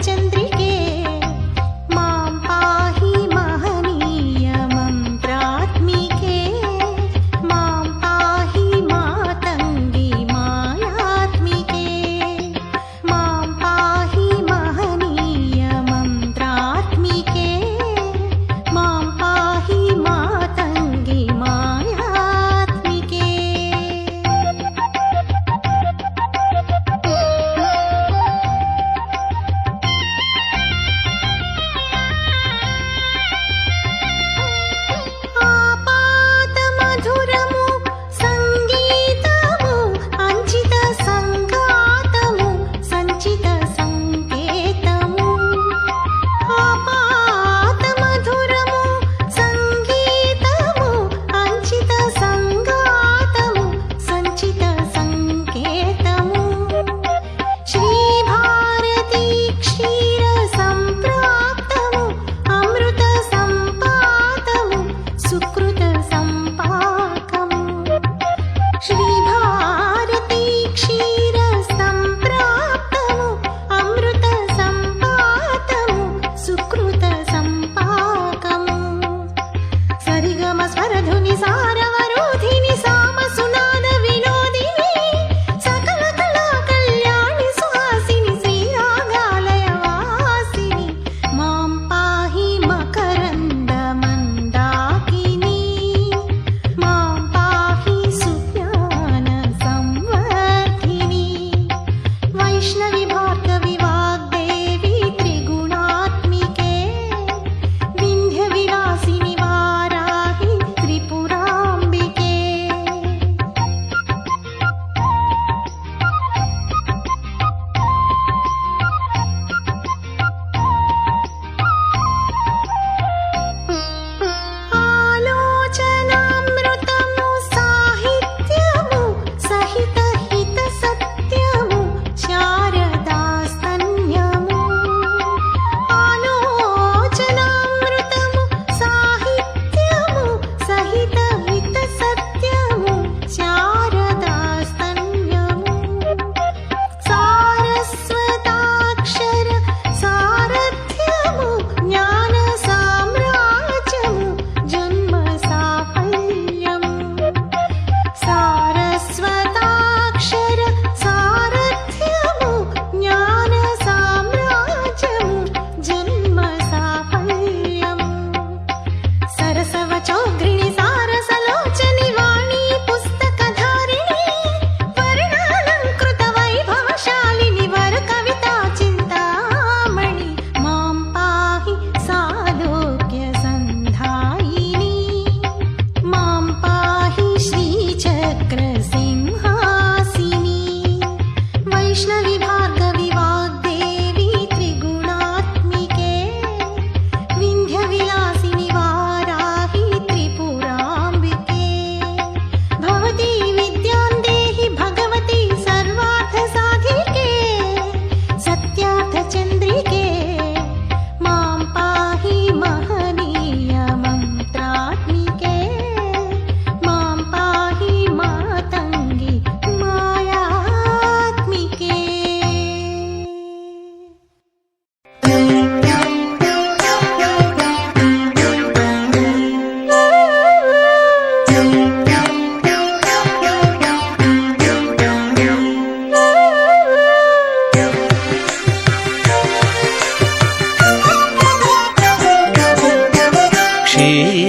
चंद्रिके मां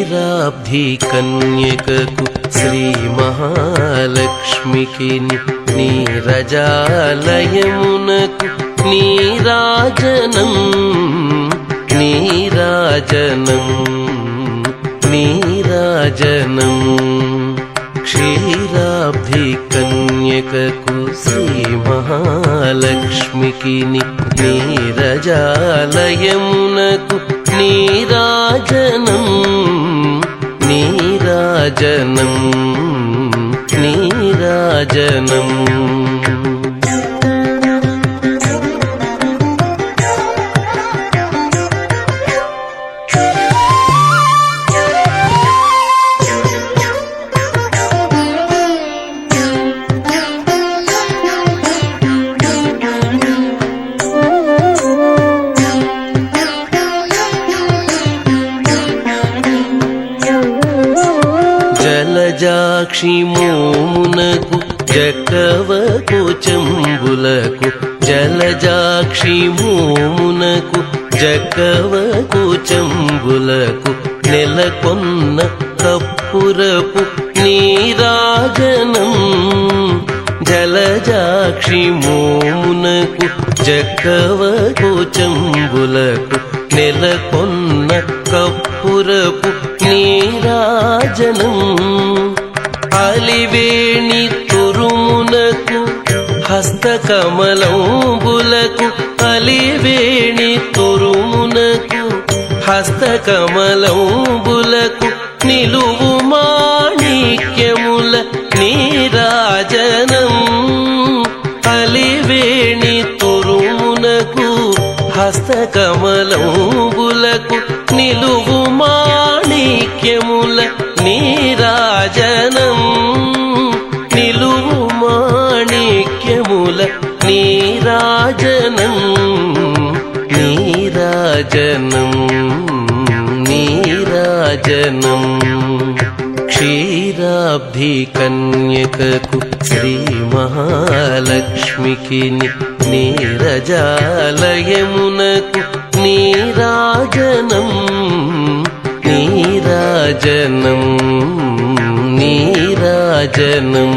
క్షీరాబ్ధి కన్యకకు శ్రీ మహాలక్ష్మికి నీరజాలయమునకు నీరాజనం నీరాజనం నీరాజనం క్షీరాబ్ధి కన్యకకు శ్రీ మహాలక్ష్మికి నీరజాలయమునకు నీరాజనం నీరాజనం నీరాజనం జలజాక్షి మోమునకు జకవకు చెంబులకు జలజాక్షి మోమునకు జకవకు చెంబులకు నెలకొన్న కప్పురపు నీరాజనం జలజాక్షి మోమునకు జకవకు చెంబులకు నెలకొన్న కప్పురపు నీరాజనం అలివేణి తురుమునకు హస్తకమలంబులకు అలివేణి తురుమునకు హస్తకమలంబులకు నిలువు మాణిక్యముల నీరాజనం అలివేణి తురుమునకు హస్తకమలంబులకు నిలువు మాణిక్యముల నీరాజనం నిలువు మాణిక్యముల నీరాజనం నీరాజనం నీరాజనం క్షీరాబ్ధి కన్యకకు శ్రీ మహాలక్ష్మికి నీరజాలయమునకు నీరాజనం నీరాజనం నీరాజనం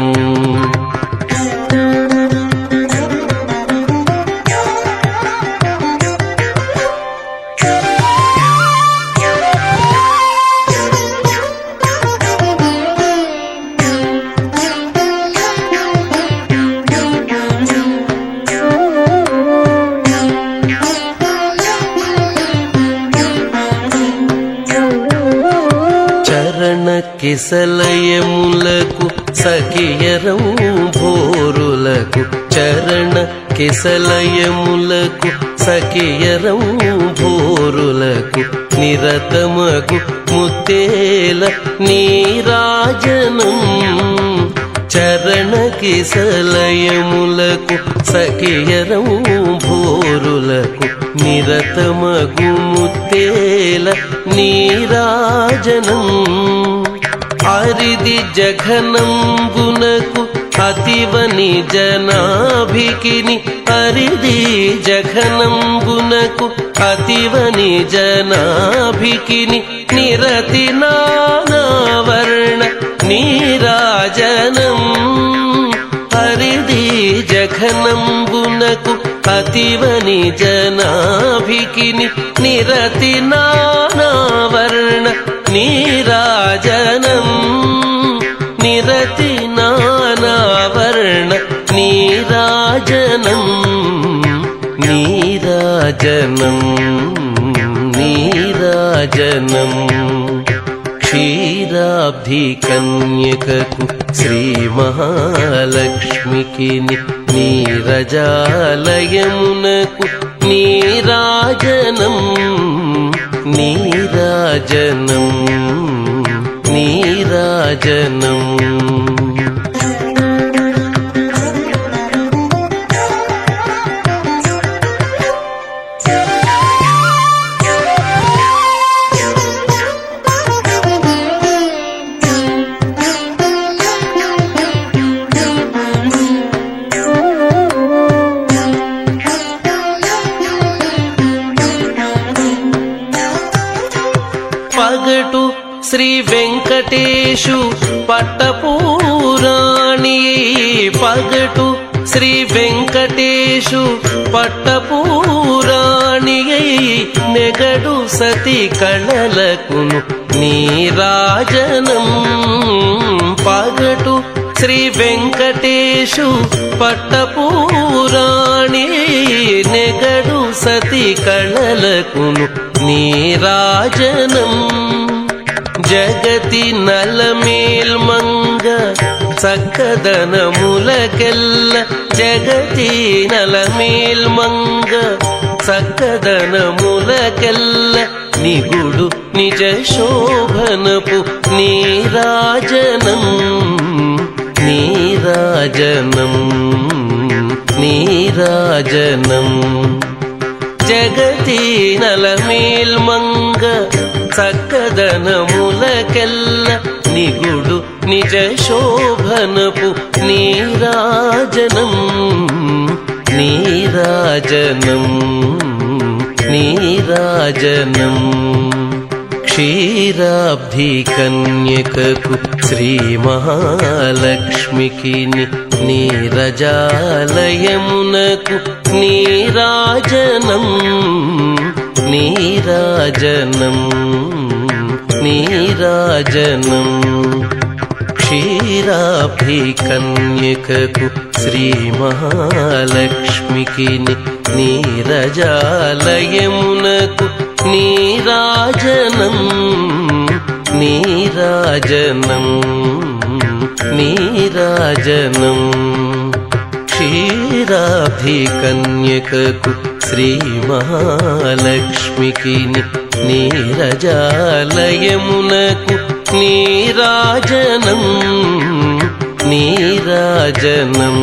కిసలయములకు సఖియరం భోరులకు చరణ కిసలయములకు సఖియరం భోరులకు నిరతమగు ముత్తేల నీరాజనం చరణ కిసలయములకు సఖియరం భోరులకు నిరతమగు ముత్తేల నీరాజనం అరిది జఘనంబునకు అతివని జనాభికిని అరిది జఘనంబునకు అతివని జనాభికిని నిరతి నానావర్ణ నీరాజనం అరిది జఘనంబునకు అతివని జనాభికిని నిరతి నానావర్ణ నీరాజనం నిరతి నానావర్ణ నీరాజనం నీరాజనం నీరాజనం క్షీరాబ్ధి కన్యకకు శ్రీ మహాలక్ష్మికి నీరజాలయమునకు నీరాజనం నీరాజనం నీరాజనం శ్రీ వెంకటేశు పట్టపూరాణి పగటు శ్రీ వెంకటేశు పట్టపూరాణి నెగడు సతి కళలకును నీరాజనం పగటు శ్రీ వెంకటేశు పట్టపూరాణి నెగడు సతి కళలకును నీరాజనం జగతి నలమేల్మంగ చక్కదనములకెల్ల జగతి నలమేల్మంగ చక్కదనములకెల్ల నిగుడు నిజ శోభనపు నీరాజనం నీరాజనం నీరాజనం జగతి నలమేల్మంగ చక్కదనములకెల్ల నిగుడు నిజ శోభనపు నీరాజనం నీరాజనం నీరాజనం క్షీరాబ్ధి కన్యకకు శ్రీ మహాలక్ష్మికి నీరజాలయమునకు నీరాజనం నీరాజనం నీరాజనం క్షీరాబ్ధి కన్యకకు శ్రీ మహాలక్ష్మికి నీరజాలయమునకు నీరాజనం నీరాజనం నీరాజనం క్షీరాబ్ధి కన్యకకు శ్రీ మహాలక్ష్మికి నీరజాలయమునకు నీరాజనం నీరాజనం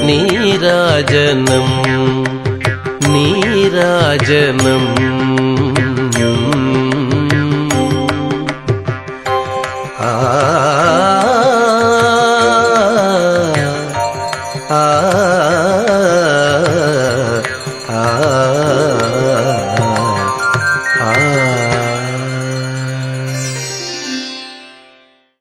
నీరాజనం నీరాజనం